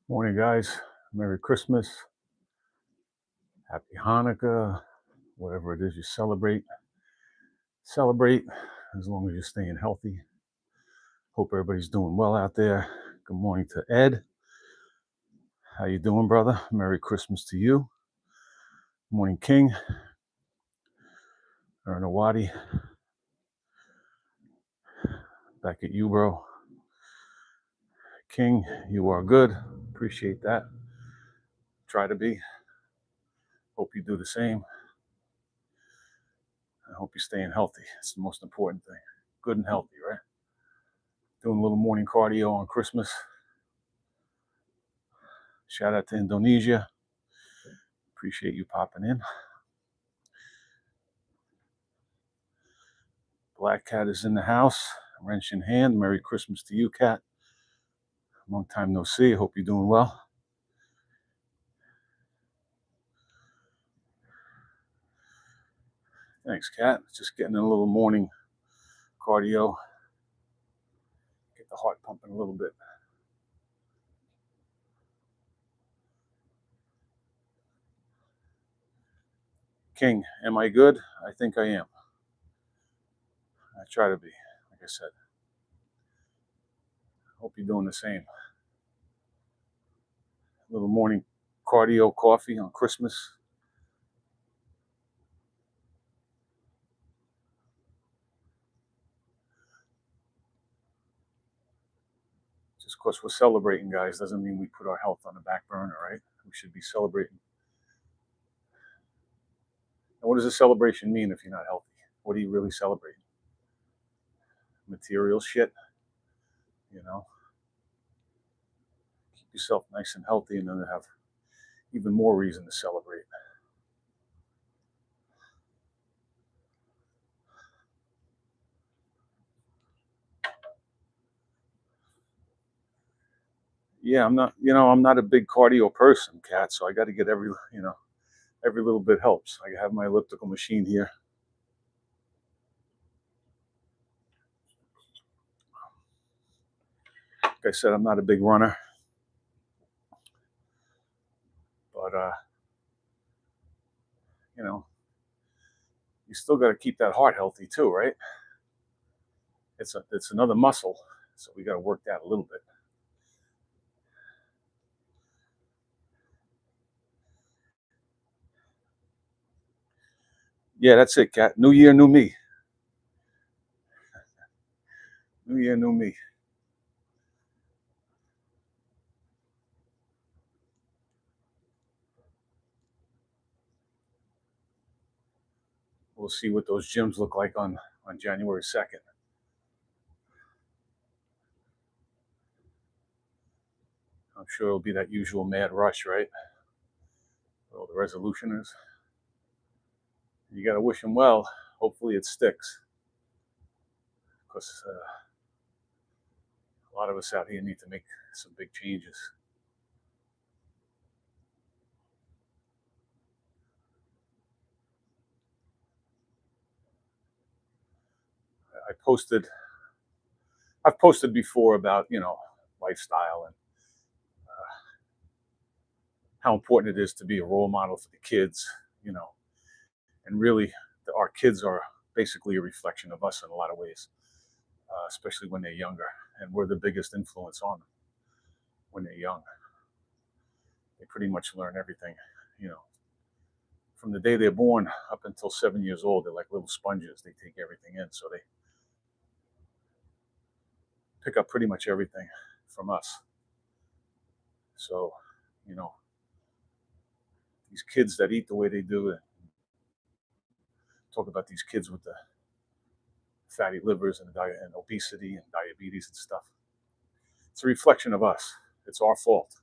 Morning, guys. Merry Christmas. Happy Hanukkah. Whatever it is you celebrate, celebrate as long as you're staying healthy. Hope everybody's doing well out there. Good morning to Ed. How you doing, brother? Merry Christmas to you. Morning, King. Ernawadi. Back at you, bro. King, you are good. Appreciate that. Try to be. Hope you do the same. I hope you're staying healthy. It's the most important thing. Good and healthy, right? Doing a little morning cardio on Christmas. Shout out to Indonesia. Appreciate you popping in. Black Cat is in the house. Wrench in hand. Merry Christmas to you, Cat. Long time no see. Hope you're doing well. Thanks, Cat. Just getting in a little morning cardio. Get the heart pumping a little bit. King, am I good? I think I am. I try to be, like I said. Hope you're doing the same. A little morning cardio coffee on Christmas. Just because we're celebrating, guys, doesn't mean we put our health on the back burner, right? We should be celebrating. And what does a celebration mean if you're not healthy? What are you really celebrating? Material shit, you know? Keep yourself nice and healthy, and then have even more reason to celebrate. Yeah, I'm not a big cardio person, Cat, so I got to get every little bit helps. I have my elliptical machine here. Like I said, I'm not a big runner, but you still got to keep that heart healthy too, right? It's another muscle, so we got to work that a little bit. Yeah, that's it, Cat. New year, new me. New year, new me. We'll see what those gyms look like on January 2nd. I'm sure it'll be that usual mad rush, right? All the resolutioners. You got to wish them well. Hopefully it sticks, because a lot of us out here need to make some big changes. I've posted before about lifestyle and how important it is to be a role model for the kids, and really our kids are basically a reflection of us in a lot of ways, especially when they're younger, and we're the biggest influence on them when they're young. They pretty much learn everything, you know, from the day they're born up until 7 years old. They're like little sponges. They take everything in, so they pick up pretty much everything from us. So, you know, these kids that eat the way they do, and talk about these kids with the fatty livers and obesity and diabetes and stuff. It's a reflection of us. It's our fault.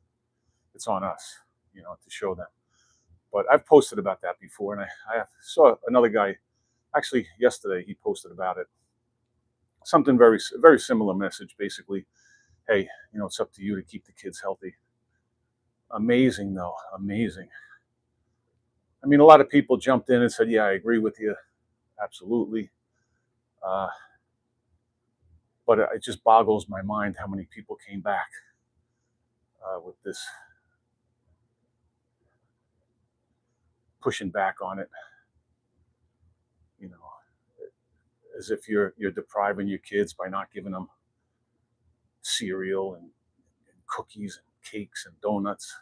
It's on us, to show them. But I've posted about that before, and I saw another guy, actually yesterday, he posted about it. Something very, very similar message, basically. Hey, it's up to you to keep the kids healthy. Amazing, though. Amazing. I mean, a lot of people jumped in and said, yeah, I agree with you. Absolutely. But it just boggles my mind how many people came back with this pushing back on it, you know, as if you're depriving your kids by not giving them cereal and cookies and cakes and donuts.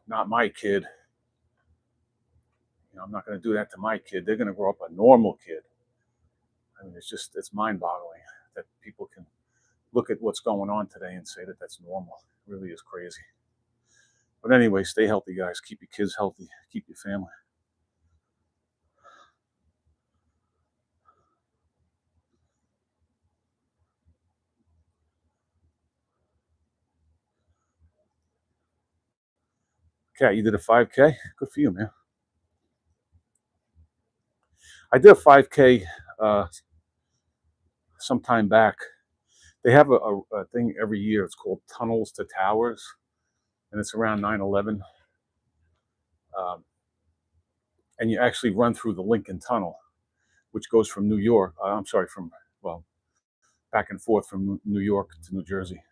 Not my kid. I'm not going to do that to my kid. They're going to grow up a normal kid. I mean, it's mind-boggling that people can look at what's going on today and say that that's normal. It really is crazy. But anyway, stay healthy, guys. Keep your kids healthy. Keep your family. Kat, you did a 5K? Good for you, man. I did a 5K some time back. They have a thing every year. It's called Tunnels to Towers, and it's around 9/11. And you actually run through the Lincoln Tunnel, which goes from New York. Well, back and forth from New York to New Jersey.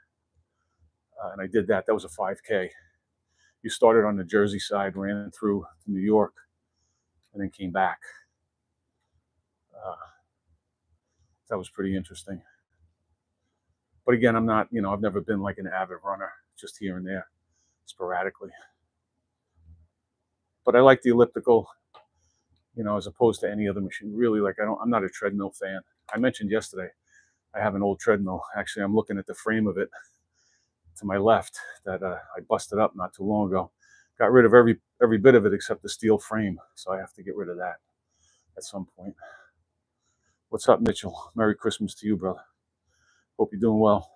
And I did that. That was a 5K. You started on the Jersey side, ran through to New York, and then came back. That was pretty interesting. But again, I'm not, I've never been like an avid runner, just here and there, sporadically. But I like the elliptical, as opposed to any other machine. Really, I'm not a treadmill fan. I mentioned yesterday, I have an old treadmill. Actually, I'm looking at the frame of it to my left that I busted up not too long ago. Got rid of every bit of it except the steel frame, so I have to get rid of that at some point. What's up, Mitchell? Merry Christmas to you, brother. Hope you're doing well.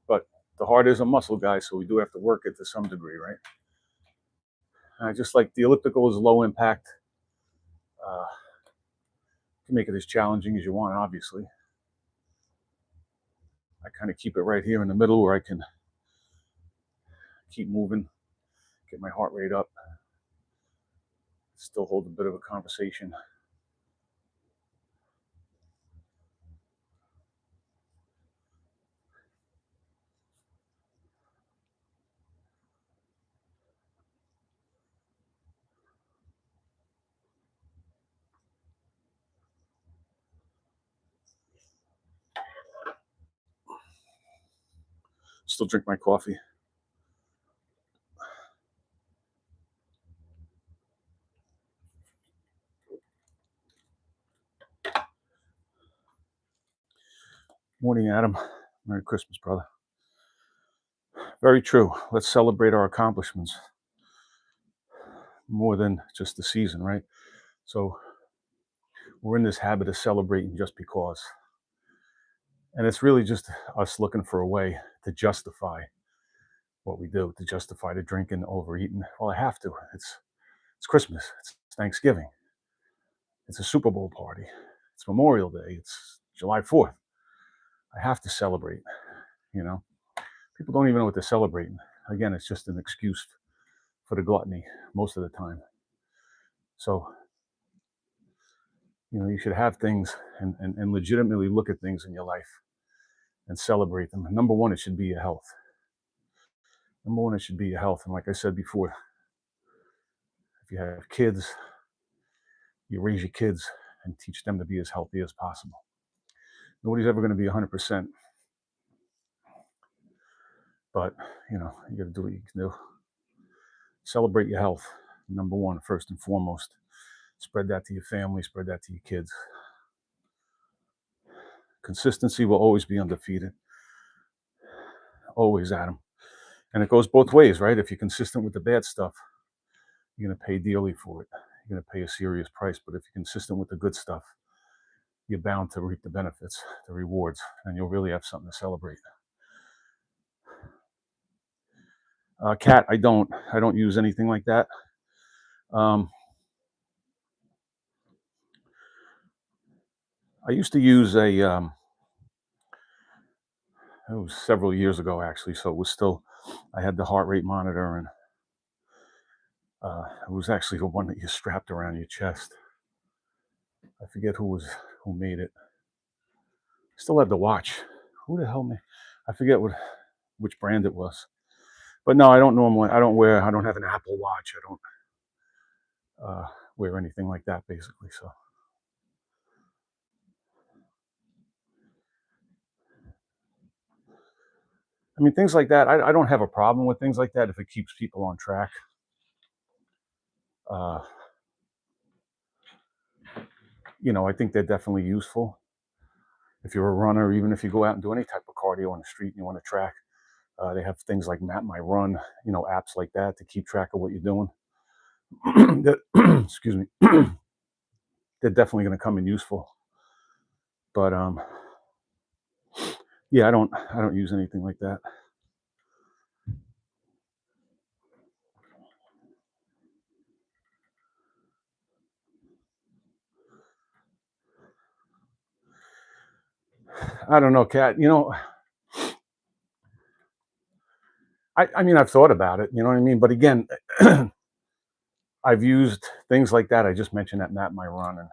But the heart is a muscle, guys, so we do have to work it to some degree, right? Just like the elliptical is low impact, you can make it as challenging as you want, obviously. I kind of keep it right here in the middle where I can keep moving, get my heart rate up, still hold a bit of a conversation. Still drink my coffee. Morning, Adam. Merry Christmas, brother. Very true. Let's celebrate our accomplishments more than just the season, right? So we're in this habit of celebrating just because. And it's really just us looking for a way to justify what we do, to justify the drinking, overeating. Well, I have to. It's Christmas. It's Thanksgiving. It's a Super Bowl party. It's Memorial Day. It's July 4th. I have to celebrate, People don't even know what they're celebrating. Again, it's just an excuse for the gluttony most of the time. So, you should have things and legitimately look at things in your life and celebrate them. And number one, it should be your health. Number one, it should be your health. And like I said before, if you have kids, you raise your kids and teach them to be as healthy as possible. Nobody's ever going to be 100%. But, you got to do what you can do. Celebrate your health, number one, first and foremost. Spread that to your family, spread that to your kids. Consistency will always be undefeated. Always, Adam. And it goes both ways, right? If you're consistent with the bad stuff, you're going to pay dearly for it. You're going to pay a serious price. But if you're consistent with the good stuff, you're bound to reap the benefits, the rewards, and you'll really have something to celebrate. Cat, I don't use anything like that. I used to use a It was several years ago, actually. So it was still, I had the heart rate monitor, and it was actually the one that you strapped around your chest. I forget who made it. Still have the watch. Who the hell made? I forget which brand it was. But no, I don't normally. I don't have an Apple Watch. I don't wear anything like that, basically. So I mean, things like that. I don't have a problem with things like that if it keeps people on track. Uh, I think they're definitely useful. If you're a runner, even if you go out and do any type of cardio on the street and you want to track, they have things like Map My Run, apps like that to keep track of what you're doing. Excuse me, they're definitely going to come in useful. But yeah, I don't use anything like that. I don't know, Kat. I mean, I've thought about it. You know what I mean? But again, I've used things like that. I just mentioned that Map My Run and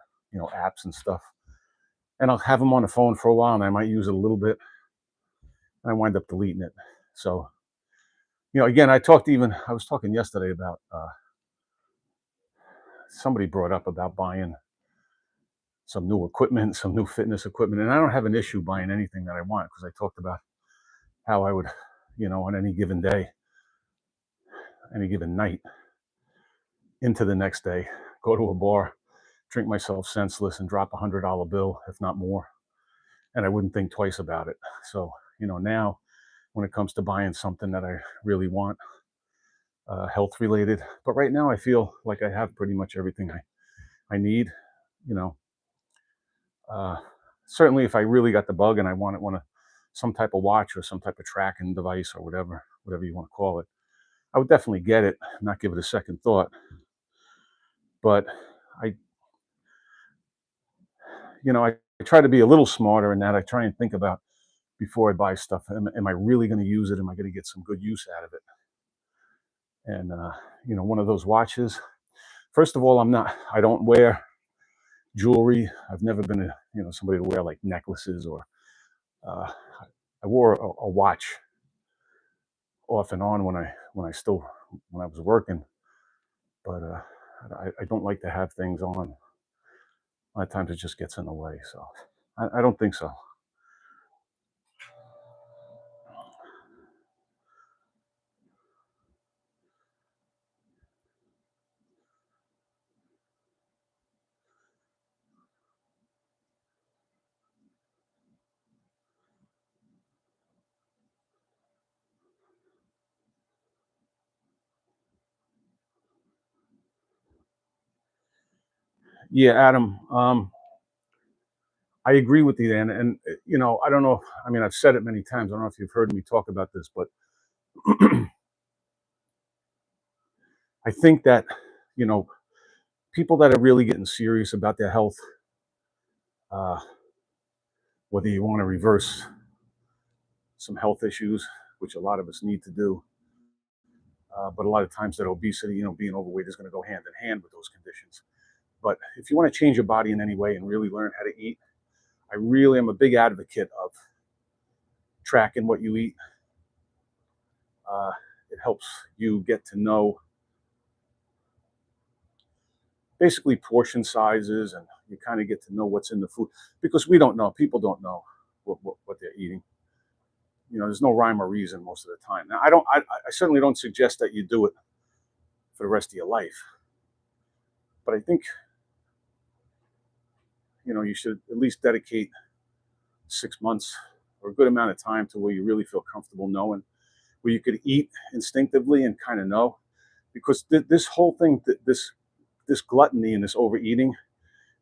apps and stuff, and I'll have them on the phone for a while, and I might use it a little bit, and I wind up deleting it. So again, I was talking yesterday about somebody brought up about buying some new equipment, some new fitness equipment, and I don't have an issue buying anything that I want because I talked about how I would, on any given day, any given night, into the next day, go to a bar, drink myself senseless, and drop $100 bill, if not more, and I wouldn't think twice about it. So now when it comes to buying something that I really want, health related, but right now I feel like I have pretty much everything I need. You know, uh, Certainly if I really got the bug and I want some type of watch or some type of tracking device or whatever you want to call it, I would definitely get it, not give it a second thought. But I, I try to be a little smarter in that. I try and think about before I buy stuff. Am I really going to use it? Am I going to get some good use out of it? And one of those watches. First of all, I don't wear jewelry. I've never been somebody to wear like necklaces or. Uh, I wore a watch off and on when I was working, but I don't like to have things on. A lot of times it just gets in the way, so I don't think so. Yeah, Adam. I agree with you, and I don't know. I mean, I've said it many times. I don't know if you've heard me talk about this, but I think that you know people that are really getting serious about their health, uh, whether you want to reverse some health issues, which a lot of us need to do, but a lot of times that obesity, being overweight is going to go hand in hand with those conditions. But if you want to change your body in any way and really learn how to eat, I really am a big advocate of tracking what you eat. Uh, it helps you get to know basically portion sizes, and you kind of get to know what's in the food because we don't know. People don't know what they're eating. There's no rhyme or reason most of the time. Now, I certainly don't suggest that you do it for the rest of your life, but I think you should at least dedicate 6 months or a good amount of time to where you really feel comfortable knowing where you could eat instinctively and kind of know, because this whole thing, this gluttony and this overeating,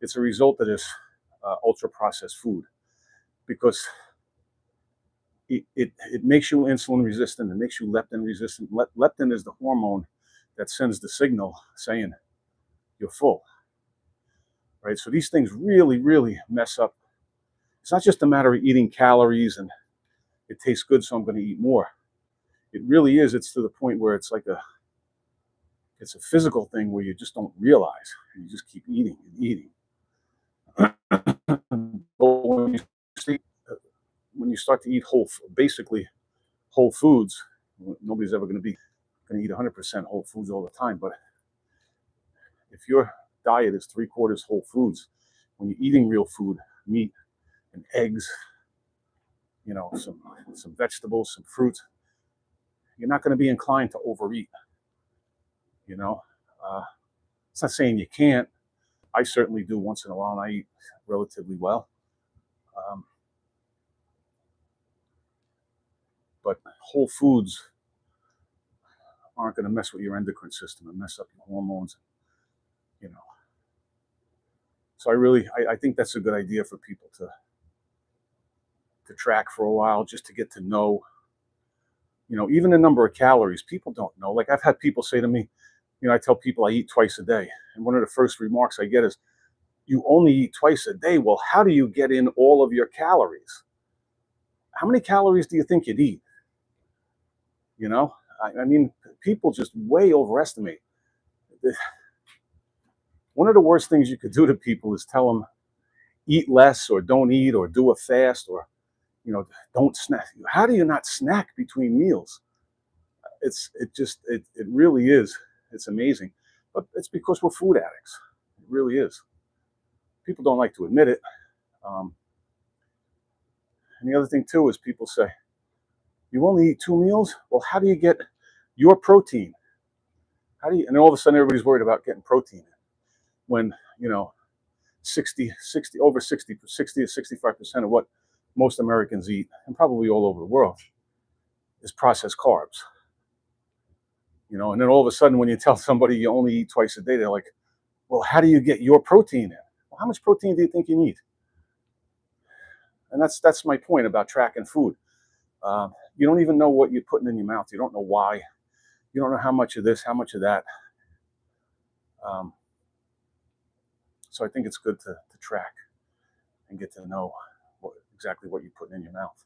it's a result of this ultra processed food, because it makes you insulin resistant, it makes you leptin resistant. Leptin is the hormone that sends the signal saying you're full, right? So these things really, really mess up. It's not just a matter of eating calories and it tastes good, so I'm going to eat more. It really is. It's to the point where it's it's a physical thing where you just don't realize. You just keep eating and eating. But when you start to eat basically whole foods, nobody's ever going to eat 100% whole foods all the time. But if your diet is 3/4 whole foods, when you're eating real food, meat and eggs, some vegetables, some fruit, you're not going to be inclined to overeat. It's not saying you can't. I certainly do once in a while, and I eat relatively well. But whole foods aren't going to mess with your endocrine system and mess up your hormones. So I think that's a good idea for people to track for a while, just to get to know, even the number of calories. People don't know. Like, I've had people say to me, I tell people I eat twice a day. And one of the first remarks I get is, you only eat twice a day. Well, how do you get in all of your calories? How many calories do you think you'd eat? I mean, people just way overestimate. One of the worst things you could do to people is tell them, eat less, or don't eat, or do a fast, or, don't snack. How do you not snack between meals? It really is. It's amazing. But it's because we're food addicts. It really is. People don't like to admit it. And the other thing too is, people say, you only eat 2 meals? Well, how do you get your protein? And then all of a sudden everybody's worried about getting protein when, 60 to 65% of what most Americans eat, and probably all over the world, is processed carbs. And then all of a sudden when you tell somebody you only eat twice a day, they're like, well, how do you get your protein in? Well, how much protein do you think you need? And that's my point about tracking food. You don't even know what you're putting in your mouth. You don't know why. You don't know how much of this, how much of that. So I think it's good to track and get to know exactly what you're putting in your mouth.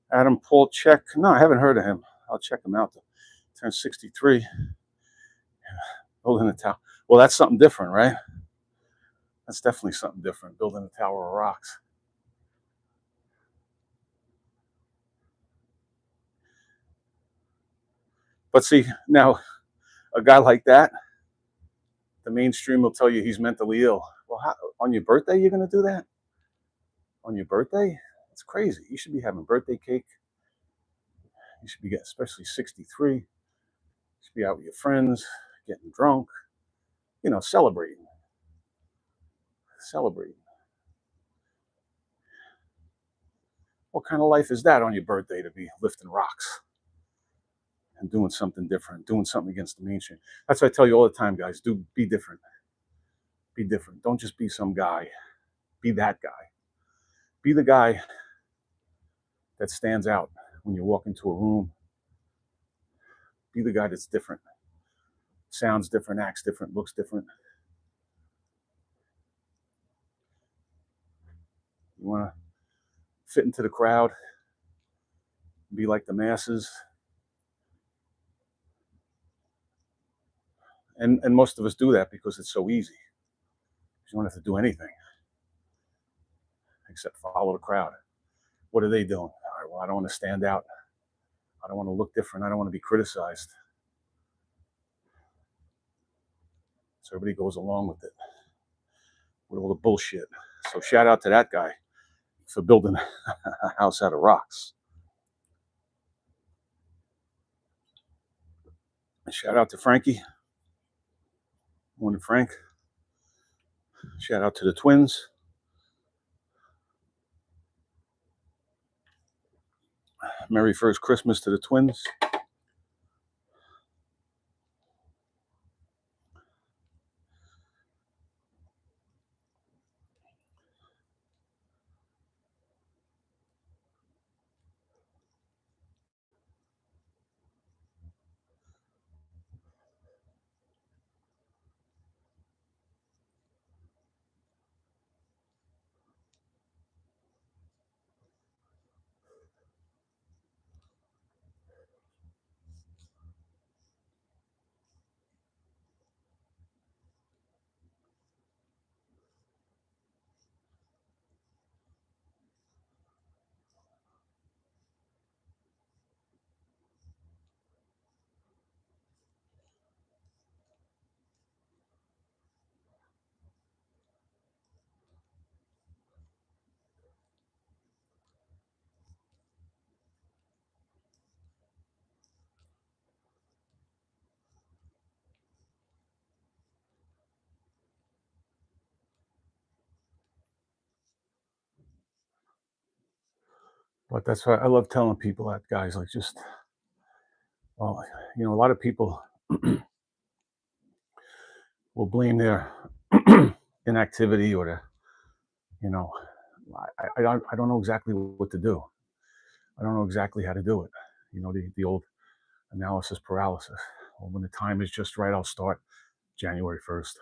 Adam Paul Check. No, I haven't heard of him. I'll check him out. Turn 63. Building a tower. Well, that's something different, right? That's definitely something different. Building a tower of rocks. But see, now, a guy like that, the mainstream will tell you he's mentally ill. Well, on your birthday, you're going to do that? On your birthday? It's crazy. You should be having birthday cake. You should be getting, especially 63. You should be out with your friends, getting drunk, celebrating. Celebrating. What kind of life is that on your birthday, to be lifting rocks and doing something different, doing something against the mainstream? That's what I tell you all the time, guys. Be different. Be different. Don't just be some guy. Be that guy. Be the guy that stands out when you walk into a room. Be the guy that's different. Sounds different, acts different, looks different. You want to fit into the crowd, be like the masses. And most of us do that because it's so easy. You don't have to do anything except follow the crowd. What are they doing? All right, well, I don't want to stand out. I don't want to look different. I don't want to be criticized. So everybody goes along with it, with all the bullshit. So shout out to that guy for building a house out of rocks. And shout out to Frankie. Morning, Frank. Shout out to the twins. Merry first Christmas to the twins. But that's why I love telling people that, guys, like, just, well, a lot of people will blame their inactivity or the, you know, I don't know exactly what to do. I don't know exactly how to do it. The old analysis paralysis. Well, when the time is just right, I'll start January 1st,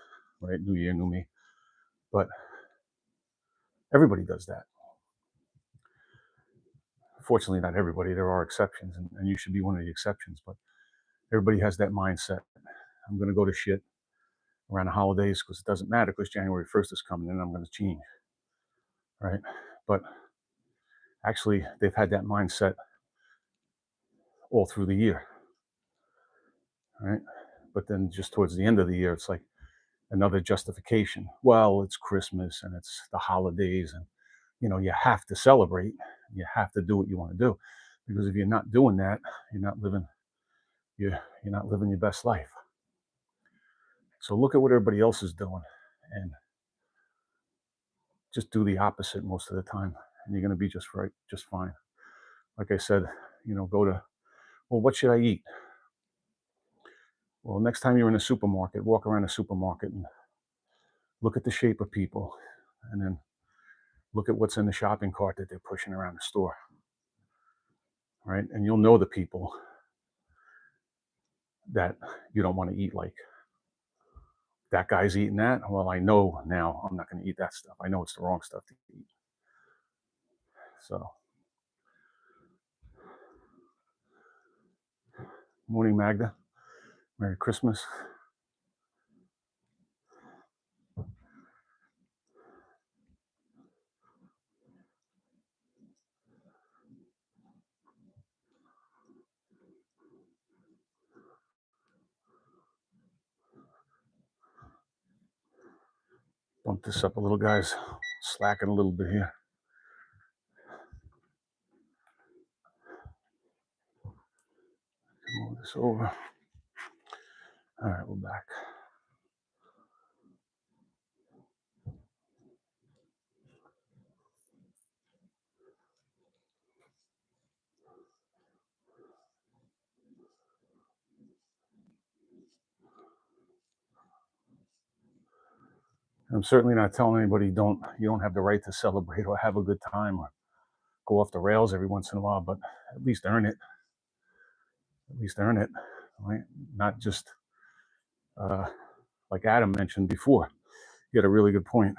right? New year, new me. But everybody does that. Fortunately, not everybody. There are exceptions, and you should be one of the exceptions. But everybody has that mindset. I'm going to go to shit around the holidays because it doesn't matter because January 1st is coming and I'm going to change, right? But actually, they've had that mindset all through the year, right? But then just towards the end of the year, it's like another justification. Well, it's Christmas and it's the holidays, and you have to celebrate. You have to do what you want to do, because if you're not doing that, you're not living you're not living your best life. So look at what everybody else is doing, and just do the opposite most of the time, and you're going to be just right, just fine. Like I said, go to, well, what should I eat? Well, next time you're in a supermarket, walk around a supermarket and look at the shape of people, and then look at what's in the shopping cart that they're pushing around the store, right? And you'll know the people that you don't want to eat like. That guy's eating that. Well, I know now I'm not going to eat that stuff. I know it's the wrong stuff to eat. So, morning, Magda. Merry Christmas. Bump this up a little, guys. Slacking a little bit here. Move this over. All right, we're back. I'm certainly not telling anybody you don't have the right to celebrate or have a good time or go off the rails every once in a while, but at least earn it. At least earn it, right? Not just like Adam mentioned before. You had a really good point.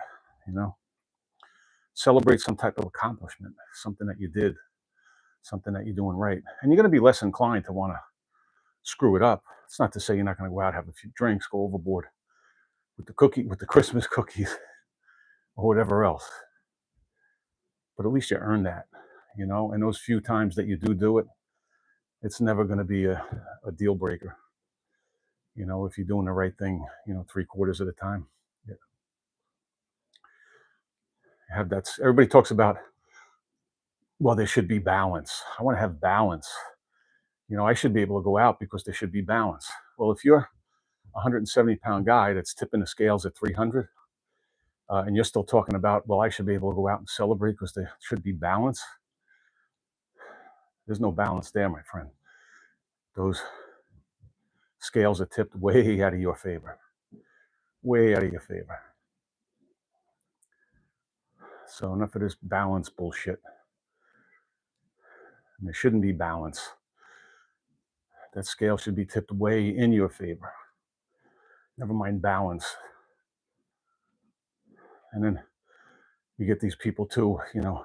Celebrate some type of accomplishment, something that you did, something that you're doing right, and you're going to be less inclined to want to screw it up. It's not to say you're not going to go out, have a few drinks, go overboard with the Christmas cookies, or whatever else. But at least you earn that, and those few times that you do it, it's never going to be a deal breaker. If you're doing the right thing, 3/4 of the time. Yeah. Have that. Everybody talks about, well, there should be balance. I want to have balance. I should be able to go out because there should be balance. Well, if you're a 170-pound guy that's tipping the scales at 300, and you're still talking about, well, I should be able to go out and celebrate because there should be balance. There's no balance there, my friend. Those scales are tipped way out of your favor. Way out of your favor. So enough of this balance bullshit. And there shouldn't be balance. That scale should be tipped way in your favor. Never mind balance. And then you get these people too, you know,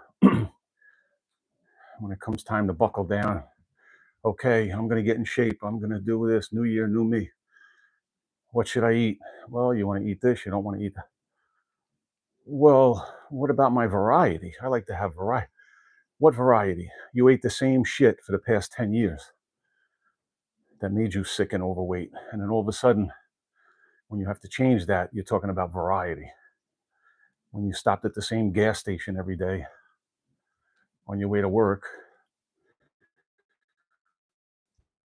when it comes time to buckle down, okay, I'm going to get in shape. I'm going to do this. New year, new me. What should I eat? Well, you want to eat this. You don't want to eat that. Well, what about my variety? I like to have variety. What variety? You ate the same shit for the past 10 years that made you sick and overweight. And then all of a sudden, when you have to change that, you're talking about variety. When you stopped at the same gas station every day on your way to work,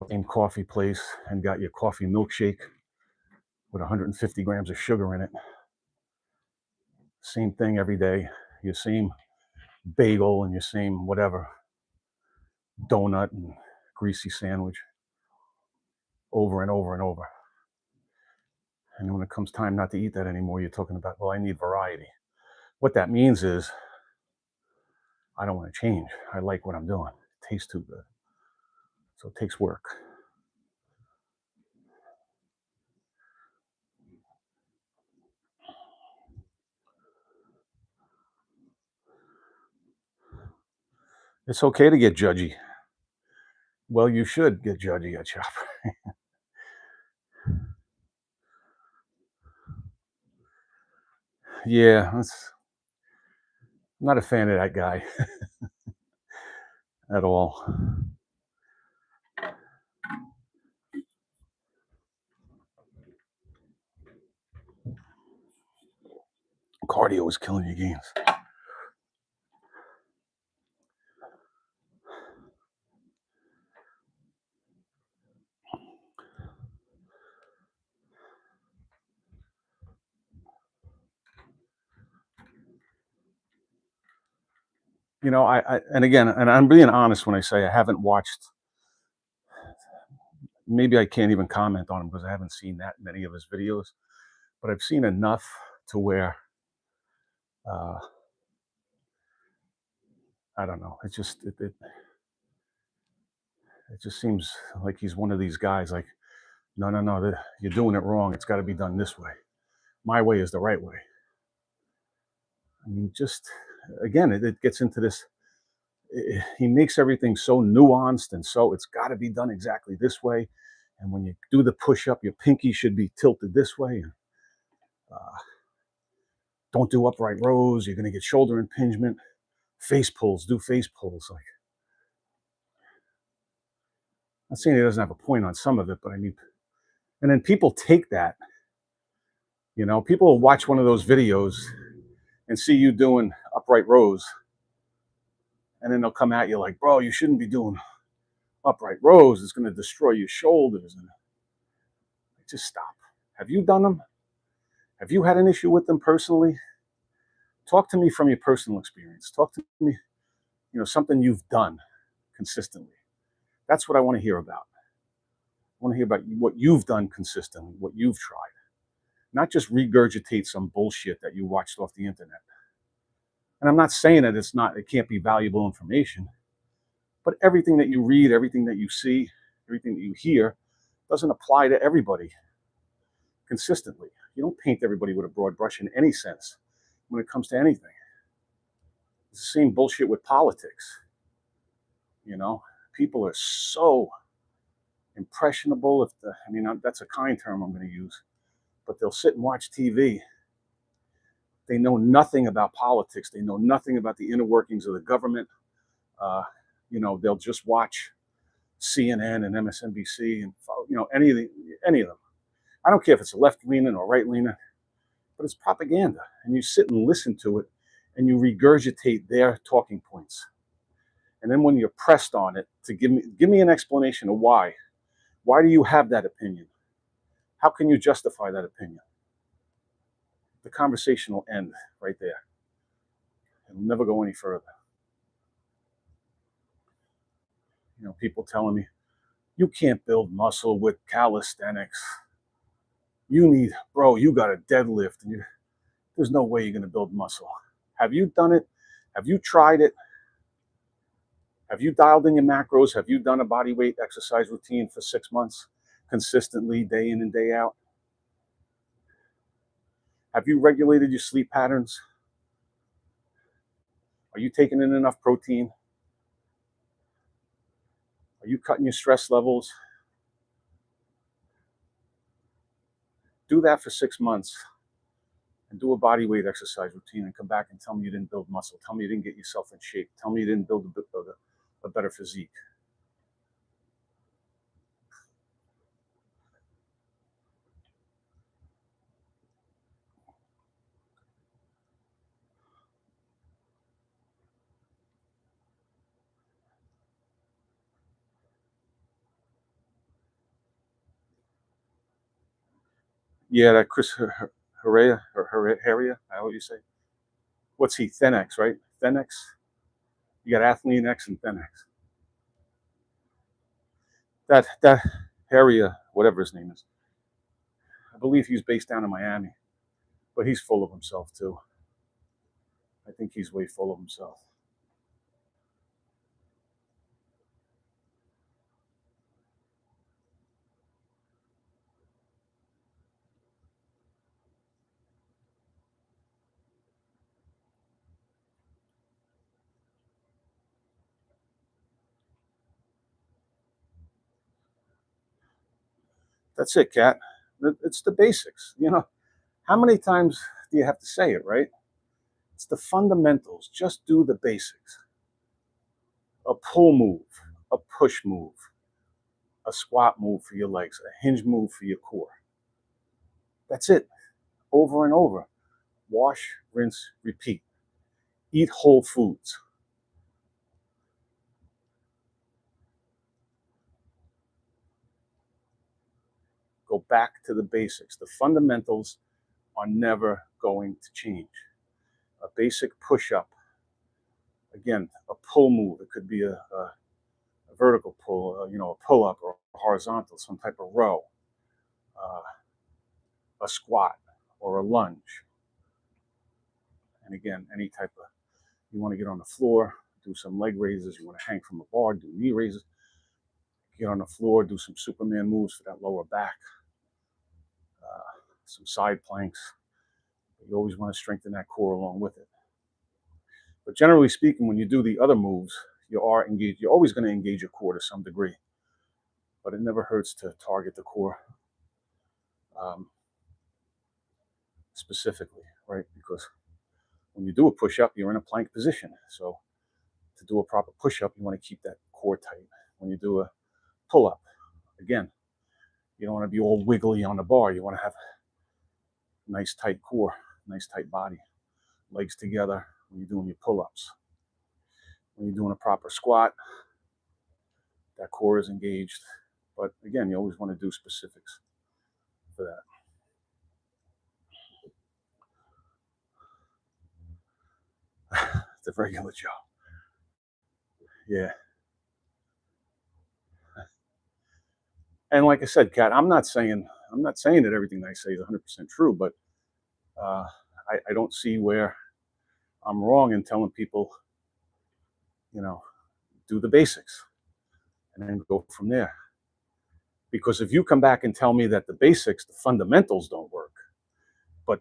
same coffee place, and got your coffee milkshake with 150 grams of sugar in it. Same thing every day, your same bagel and your same whatever, donut and greasy sandwich over and over and over. And when it comes time not to eat that anymore, you're talking about, well, I need variety. What that means is, I don't want to change. I like what I'm doing. It tastes too good. So it takes work. It's okay to get judgy. Well, you should get judgy at shop. Yeah, I'm not a fan of that guy at all. Cardio is killing your gains. You know, and again, and I'm being honest when I say I haven't watched. Maybe I can't even comment on him because I haven't seen that many of his videos, but I've seen enough to where I don't know. It just seems like he's one of these guys. Like, no, you're doing it wrong. It's got to be done this way. My way is the right way. I mean, just again, it gets into this. He makes everything so nuanced and so it's got to be done exactly this way. And when you do the push up, your pinky should be tilted this way. And don't do upright rows. You're going to get shoulder impingement. Face pulls, do face pulls. Like, I'm not saying he doesn't have a point on some of it, but I mean, and then people take that. You know, people will watch one of those videos and see you doing upright rows, and then they'll come at you like, bro, you shouldn't be doing upright rows. It's going to destroy your shoulders. And just stop. Have you done them? Have you had an issue with them personally? Talk to me from your personal experience. Talk to me, you know, something you've done consistently. That's what I want to hear about. I want to hear about what you've done consistently, what you've tried. Not just regurgitate some bullshit that you watched off the internet. And I'm not saying that it can't be valuable information, but everything that you read, everything that you see, everything that you hear doesn't apply to everybody consistently. You don't paint everybody with a broad brush in any sense when it comes to anything. It's the same bullshit with politics. You know, people are so impressionable. That's a kind term I'm going to use, but they'll sit and watch TV. They know nothing about politics. They know nothing about the inner workings of the government. They'll just watch CNN and MSNBC and any of them. I don't care if it's left leaning or right leaning, but it's propaganda. And you sit and listen to it, and you regurgitate their talking points. And then when you're pressed on it, to give me an explanation of why. Why do you have that opinion? How can you justify that opinion? The conversation will end right there. It'll never go any further. You know, people telling me, you can't build muscle with calisthenics. You need, bro, you got a deadlift, and there's no way you're going to build muscle. Have you done it? Have you tried it? Have you dialed in your macros? Have you done a body weight exercise routine for 6 months consistently, day in and day out? Have you regulated your sleep patterns? Are you taking in enough protein? Are you cutting your stress levels? Do that for 6 months and do a body weight exercise routine and come back and tell me you didn't build muscle. Tell me you didn't get yourself in shape. Tell me you didn't build a better physique. Yeah, that Chris Heria, I always say. What's he? Thenex, right? Thenex? You got Athlean-X and Thenex. That Heria, whatever his name is, I believe he's based down in Miami, but he's full of himself too. I think he's way full of himself. That's it, Kat. It's the basics. You know, how many times do you have to say it, right? It's the fundamentals. Just do the basics. A pull move, a push move, a squat move for your legs, a hinge move for your core. That's it. Over and over. Wash, rinse, repeat. Eat whole foods. Go back to the basics. The fundamentals are never going to change. A basic push-up. Again, a pull move. It could be a vertical pull, a pull-up or a horizontal, some type of row, a squat or a lunge. And again, any type of, you want to get on the floor, do some leg raises. You want to hang from a bar, do knee raises. Get on the floor, do some Superman moves for that lower back, some side planks. You always want to strengthen that core along with it. But generally speaking, when you do the other moves, you are engaged. You're always going to engage your core to some degree, but it never hurts to target the core specifically, right? Because when you do a push-up, you're in a plank position. So to do a proper push-up, you want to keep that core tight. When you do a pull-up, again, you don't want to be all wiggly on the bar. You want to have a nice tight core, nice tight body, legs together when you're doing your pull-ups. When you're doing a proper squat, that core is engaged. But again, you always want to do specifics for that. It's a regular job. Yeah. And like I said, Kat, I'm not saying that everything I say is 100% true, but I don't see where I'm wrong in telling people, do the basics and then go from there. Because if you come back and tell me that the basics, the fundamentals don't work, but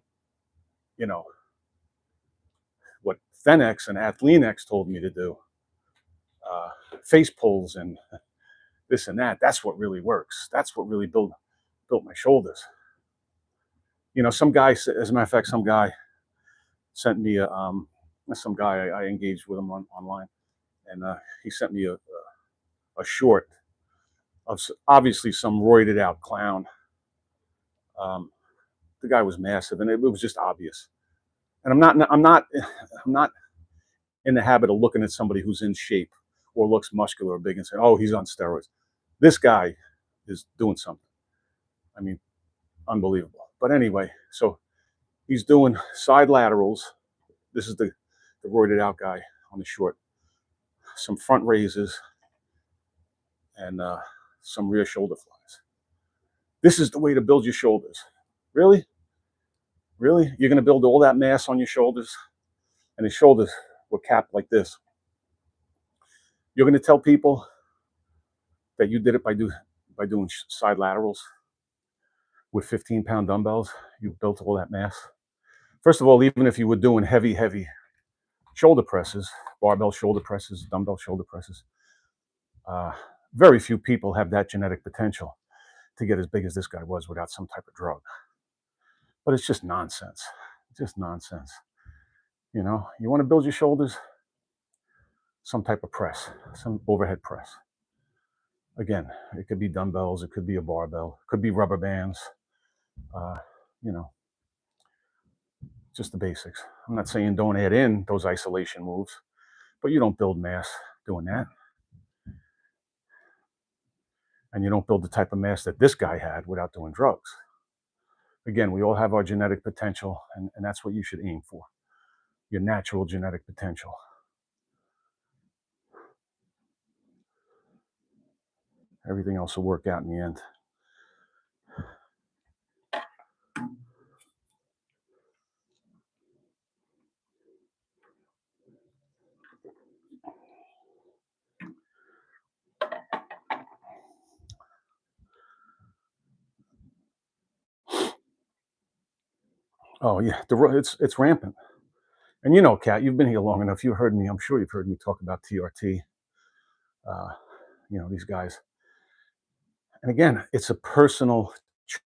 what Thenex and Athlean-X told me to do, face pulls and this and that, that's what really works. That's what really built my shoulders. Some guy, as a matter of fact, some guy sent me some guy I engaged with him online, and he sent me a short of obviously some roided out clown. The guy was massive, and it was just obvious. And I'm not in the habit of looking at somebody who's in shape or looks muscular or big and saying, "Oh, he's on steroids." This guy is doing something. I mean, unbelievable. But anyway, so he's doing side laterals. This is the roided out guy on the short. Some front raises, and some rear shoulder flies. This is the way to build your shoulders. Really? Really? You're going to build all that mass on your shoulders? And his shoulders were capped like this. You're going to tell people that you did it by doing side laterals with 15-pound dumbbells? You built all that mass? First of all, even if you were doing heavy shoulder presses, barbell shoulder presses, dumbbell shoulder presses, very few people have that genetic potential to get as big as this guy was without some type of drug. But it's just nonsense. Just nonsense. You know, you want to build your shoulders? Some type of press, some overhead press. Again, it could be dumbbells, it could be a barbell, it could be rubber bands. You know, just the basics. I'm not saying don't add in those isolation moves, but you don't build mass doing that. And you don't build the type of mass that this guy had without doing drugs. Again, we all have our genetic potential, and that's what you should aim for. Your natural genetic potential. Everything else will work out in the end. Oh yeah, it's rampant. And you know, Kat, you've been here long enough. You heard me. I'm sure you've heard me talk about TRT. You know, these guys. And again, it's a personal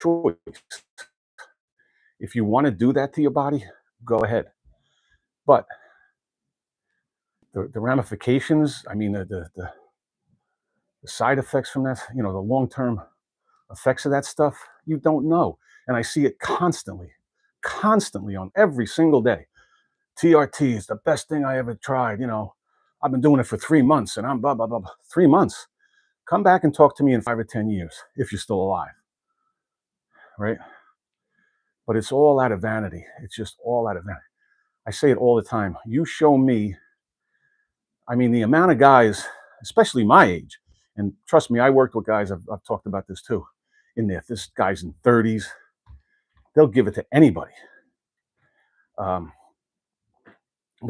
choice. If you want to do that to your body, go ahead. But the ramifications, I mean, the side effects from that, you know, the long-term effects of that stuff, you don't know. And I see it constantly on every single day. TRT is the best thing I ever tried. You know, I've been doing it for 3 months and I'm blah, blah, blah, blah. 3 months. Come back and talk to me in 5 or 10 years if you're still alive. Right? But it's all out of vanity. It's just all out of vanity. I say it all the time. You show me, I mean, the amount of guys, especially my age, and trust me, I worked with guys, I've talked about this too, in there. This guy's in 30s. They'll give it to anybody. But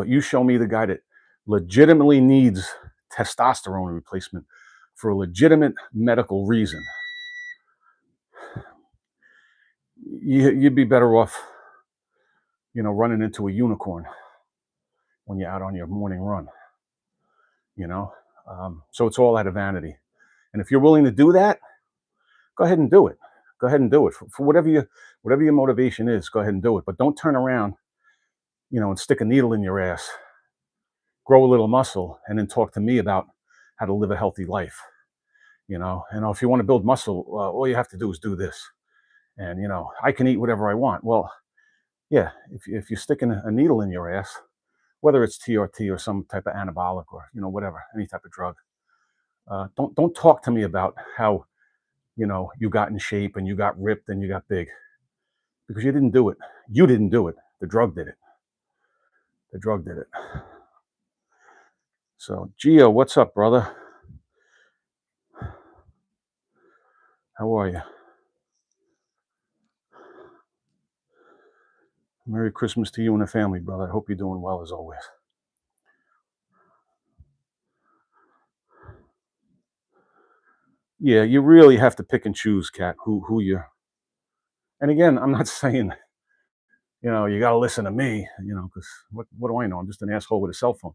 you show me the guy that legitimately needs testosterone replacement for a legitimate medical reason. You'd be better off, you know, running into a unicorn when you're out on your morning run, you know? So it's all out of vanity. And if you're willing to do that, go ahead and do it. Go ahead and do it. For whatever your motivation is, go ahead and do it. But don't turn around, you know, and stick a needle in your ass, grow a little muscle, and then talk to me about how to live a healthy life. You know, and if you want to build muscle, all you have to do is do this. And, you know, I can eat whatever I want. Well, yeah, if you're sticking a needle in your ass, whether it's TRT or some type of anabolic or, you know, whatever, any type of drug, don't talk to me about how, you know, you got in shape and you got ripped and you got big, because you didn't do it. You didn't do it. The drug did it. The drug did it. So, Gio, what's up, brother? How are you? Merry Christmas to you and the family, brother. I hope you're doing well as always. Yeah, you really have to pick and choose, Kat, who you're. And again, I'm not saying, you know, you got to listen to me, you know, because what do I know? I'm just an asshole with a cell phone.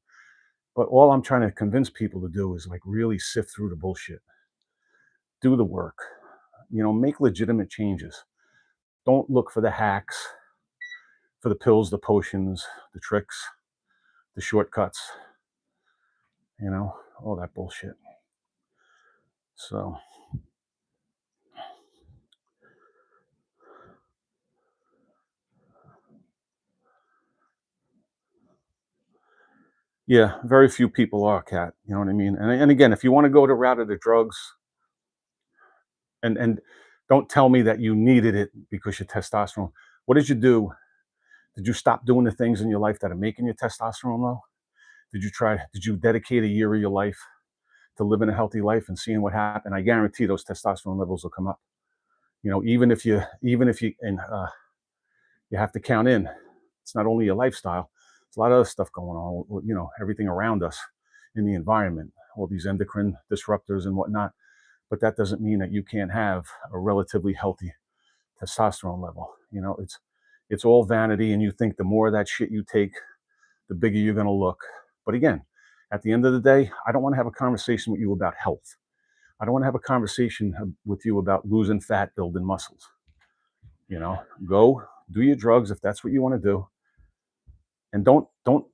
But all I'm trying to convince people to do is like really sift through the bullshit, do the work, you know, make legitimate changes. Don't look for the hacks, for the pills, the potions, the tricks, the shortcuts, you know, all that bullshit. So, yeah, very few people are, Kat. You know what I mean? And again, if you want to go the route of the drugs, and don't tell me that you needed it because your testosterone. What did you do? Did you stop doing the things in your life that are making your testosterone low? Did you dedicate a year of your life to living a healthy life and seeing what happened, I guarantee those testosterone levels will come up. Even if you and you have to count in, it's not only your lifestyle, it's a lot of other stuff going on. Everything around us in the environment, all these endocrine disruptors and whatnot. But that doesn't mean that you can't have a relatively healthy testosterone level. It's all vanity, and you think the more of that shit you take, the bigger you're going to look. But again, at the end of the day, I don't want to have a conversation with you about health. I don't want to have a conversation with you about losing fat, building muscles. Go do your drugs if that's what you want to do, and don't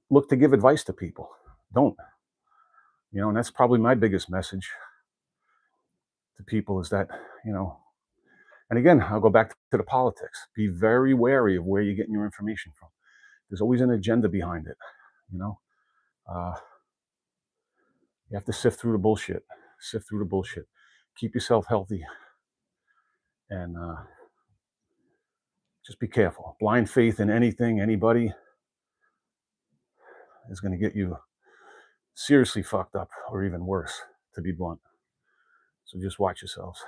look to give advice to people. Don't. And that's probably my biggest message to people is that, and again, I'll go back to the politics. Be very wary of where you're getting your information from. There's always an agenda behind it. You have to sift through the bullshit. Keep yourself healthy, and just be careful. Blind faith in anything, anybody, is going to get you seriously fucked up, or even worse, to be blunt. So just watch yourselves.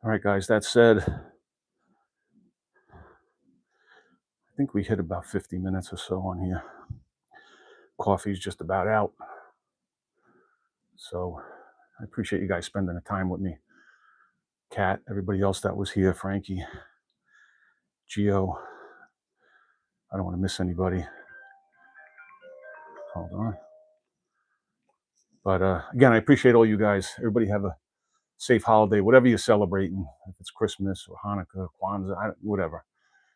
All right, guys, that said, I think we hit about 50 minutes or so on here. Coffee's just about out. So I appreciate you guys spending the time with me. Kat, everybody else that was here, Frankie, Gio. I don't want to miss anybody. Hold on. But again, I appreciate all you guys. Everybody have a safe holiday, whatever you're celebrating, if it's Christmas or Hanukkah, Kwanzaa, whatever.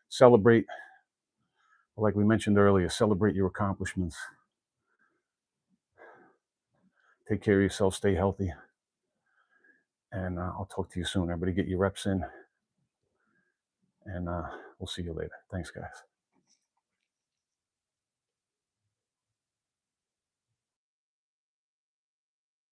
Celebrate, like we mentioned earlier, celebrate your accomplishments. Take care of yourself, stay healthy. And I'll talk to you soon. Everybody get your reps in. And we'll see you later. Thanks, guys.